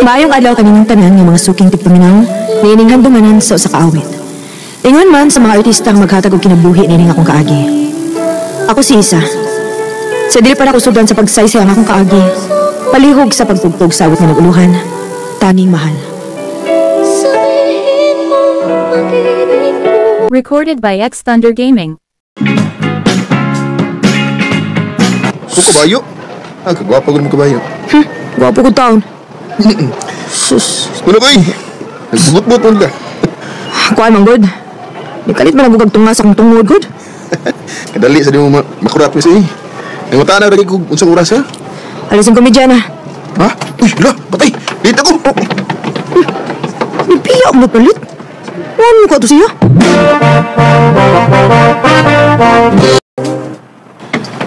Maayong adlaw kaninyong tanan ng mga suking tigpaminaw, niining handunganan sa usa ka awit. Ingon man sa mga artistang maghatag og kinabuhi nining akong kaagi. Ako si Isa. Sa dili pa na kusudan sa pagsaysay ang akong kaagi, palihog sa pagtugtog sa awit nga naguluhan, taning mahal. Recorded by X Thunder Gaming. Kabayo? Kagwapo ko naman kabayo. Gwapo ko taon. Sus. Ano ko eh? Nagbut-but mo ka. Kuan man god. Di kalit man nagugag tunga sa akong tungod god. Kadali sa di mo makurat mo siya eh. Ang mata na lagi ko unsang oras ha? Alisin komedya na. Ha? Uy, la, patay! Dito ko! May piya ako napalit. Ano ka to siya?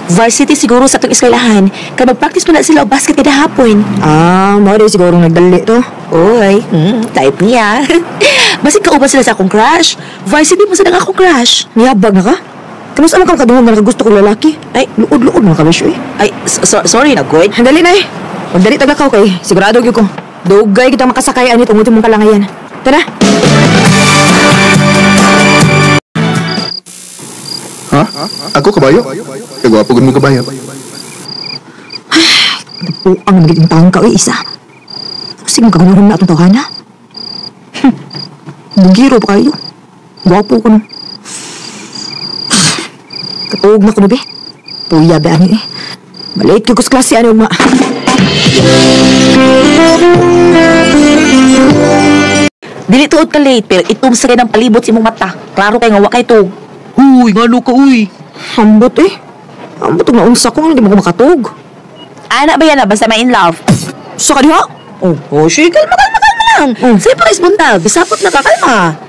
Varsity siguro sa itong eskwelahan. Kaya mag-practice mo na sila o basket kada hapon. Mga rin siguro nagdali to. Oy, type niya. Basig kauban sila sa akong crush. Varsity mo sila ng akong crush. Niyabag na ka? Kamus naman kang kadungog na nakagusto ko lalaki? Ay, luod-luod mga kabisyo eh. Ay, sorry na, good. Dali na eh. Magdali tagakaw kay. Sigurado gyud ko. Dugay kita makasakayan itong ultimong kalangayan. Tara. Ha? Ako kabayo? Kagwapo ko naman kabayo. Ang magiging taong ka, Isa. Sige mo kaganunan na itong tawhana. Bugiro pa kayo. Gwapo ko no. Katuog na ko na, be. Puya, be, ani eh. Balik ko sa klase, ano, ma. Dili tuod ka late, pero itong sakay ng palibot sa imong mata. Klaro kay nga wa kay tug. Uy, ngano ka, uy? Hambot eh. Hambot ang naunsa ko, hindi mo ko makatog. Ana ba yan na? Basta may in love. Sa ka diha? Oh, sige, kalma lang. Sige pa kayo buntag. Bisapot na ka, kalma.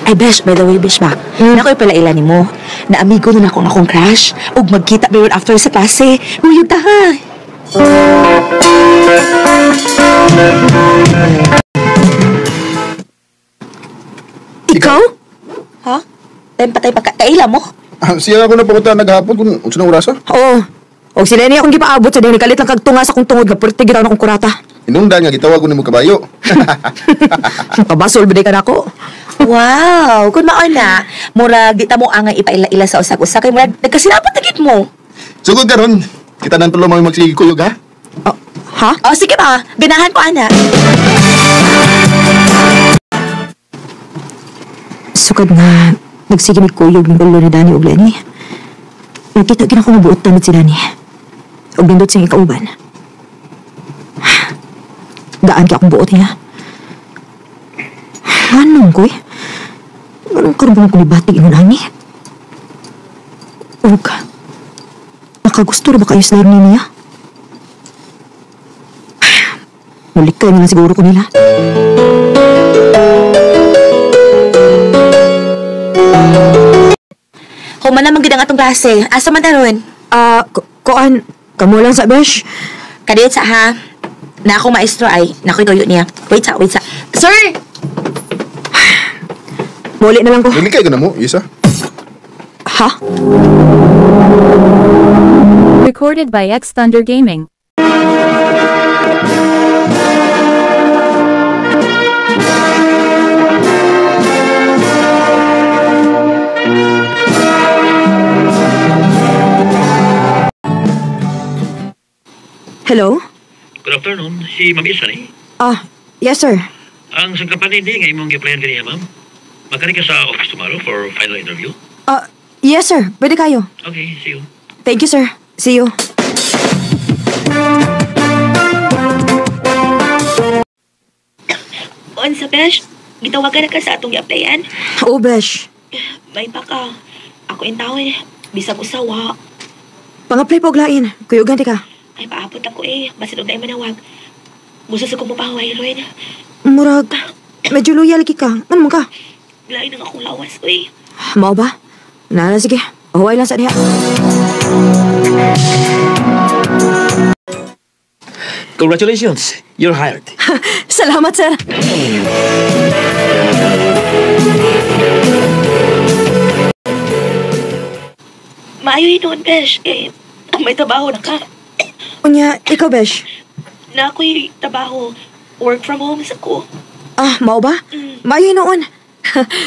Ay, Besh, by the way, Besh ba? Nako'y pala ilan mo. Na amigo nun akong crush. Ug magkita ba yun after sa klase. Huyod ta, ha? Ikaw? Ha? Tayo patay pagkakaila mo? Siya ako na pamunta naghapon kung unsa na oras ha? Oo. O sila niya akong gipaabot sa dihang kalit lang kagtunga sa akong tungod nga perti gitaw na akong kurata. Inungdan nga gitawag ko nimo kabayo. Kabasol biday ka na ako. Wow, kung maon na, murag di ta mo angay ipaila-ila sa usak-usak kay murag nagkasinapat tagit mo. Sugod karon, kita nang tulo mga magsigikuyog ha? Ha? Oh, sige ba? Ganahan ko, ana. Sukad nga, nagsige ni Kuyog ng ulo ni Dani og Lenny. Nakita gina ko nga buot tamit si Dani. Og nindot siyang ikauban. Daan ka akong buot niya. Anong koy? Anong karubong ko ni Batig ingon ani? Og, nakagusto na ba kayo sa larni niya? Mulikay na lang siguro ko nila. Human na magidang atong klase. Asa man taron? Kuan, kamo lang sa besh. Kadiyot sa ha. Na ako maestro ay, nako'y tuyo niya. Wait sa. Sir! Muli na lang ko. Lilikay ka na mo, Isa. Ha? Recorded by X Thunder Gaming. Hello? Good afternoon. Si Ma'am Isa ni. Yes sir. Ang sangkapan hindi nga imong gi-applyan kaniya, ma'am. Magkari ka sa office tomorrow for final interview? Yes sir. Pwede kayo. Okay, see you. Thank you sir. See you. Unsa, Besh? Gitawagan na ka sa atong i-applyan? Oo besh. May baka. Ako in tawin. Bisag usawa. Pang-apply po og lain. Kuyugan ka. Ay, paabot ako eh. Basit og na manawag. Gusto sa kong mapahaway, Roy. Murag, medyo loyal ka. Ano mo ka? Lain ng akong lawas, uy. Mao ba? Nala, sige. Huwag lang sa diha. Congratulations. You're hired. Salamat, sir. Maayo yun, Besh. Eh, may trabaho na ka. Unya, ikaw, Besh. Na ako'y trabaho. Work from home sa ko. Ah, mao ba? Maayo noon.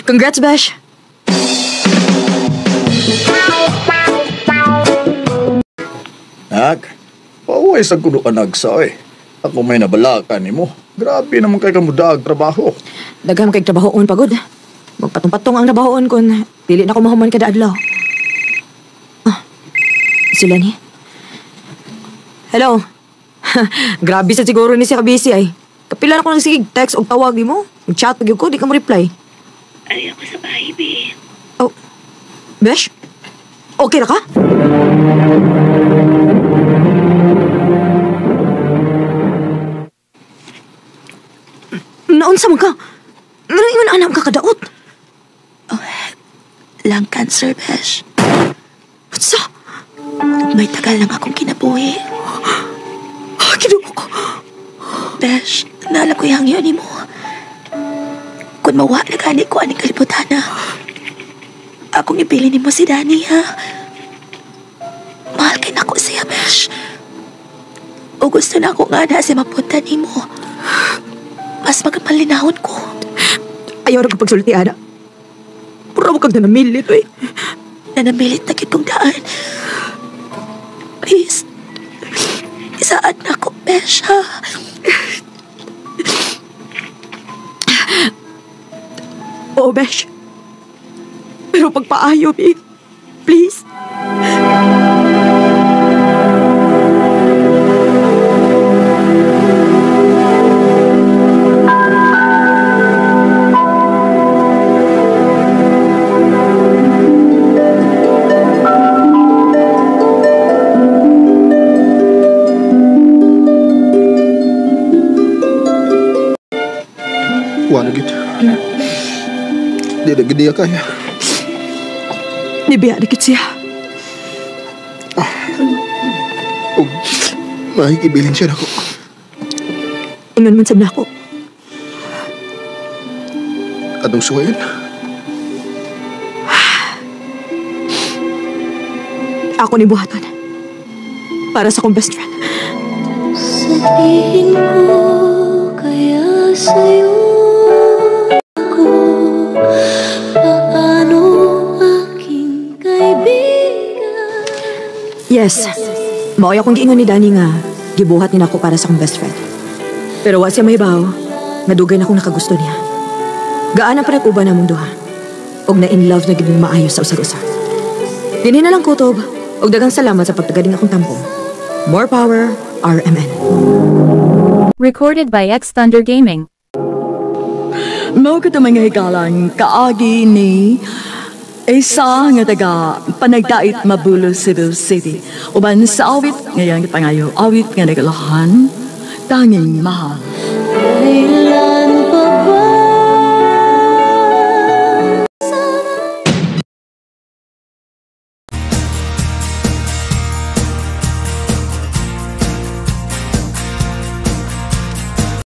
Congrats, Besh. Nak, pauwi sa kuno ka nagsa eh. Ako may nabalakan ni mo. Grabe naman kay kamudag trabaho. Daghang kay trabahoon pagod. Magpatong-patong ang trabahoon kon dili na ko mahuman kada adlaw. Ah, sila ni. Hello. Grabe sa siguro ni si Kabisi ay. Kapila na ko nagsigig text o tawag di mo. Mag-chat pag ko, di ka mo reply. Ay, ako sa bahay, be. Oh, Besh? Okay na ka? Naunsa mo ka? Meron ingon anak ka kadaot. Lung cancer, Besh. What's up? May tagal lang akong kinabuhi. Kinuha ko. Besh, naalala ko yung yun mo. Kung mawa na gani ko aning kalibutan na. Akong ipili ni mo si Danny, ha? Mahal kay nako siya, Besh. O gusto na ako nga na siya mapunta ni mo. Mas magmalinahon ko. Ayaw na kapag sulti, Ana. Pura mo kang nanamilit, eh. Nanamilit na kitong daan. Please. Isaan na ako, Besh, ha? Oo, Besh. Pero pagpaayo, eh. Please. Wala gid. Di na gid niya kaya. Nibiya na kit siya. Og mahikibilin siya nako. Ingon man sab na ako. Anong suwayan? Ako ni buhaton. Para sa akong best friend. Sabihin ko kaya sa'yo ako paano aking kaibigan. Yes. Maoy akong giingon ni Danny nga gibuhat ni nako para sa akong best friend. Pero wa siya mahibaw nga dugay na akong nakagusto niya. Gaan na pa nag-uban na mong duha. Og na in love na gid maayos sa usag-usa. Dinhi na lang kutob. Og daghang salamat sa pagtagaling akong tampong. More power, RMN. Recorded by X Thunder Gaming. Mao kita mga higalan kaagi ni isa nga taga Panagdait Mabulo, Cebu City. Uban sa awit ngayon pangayo awit nga nagalahan tanging mahal. Ay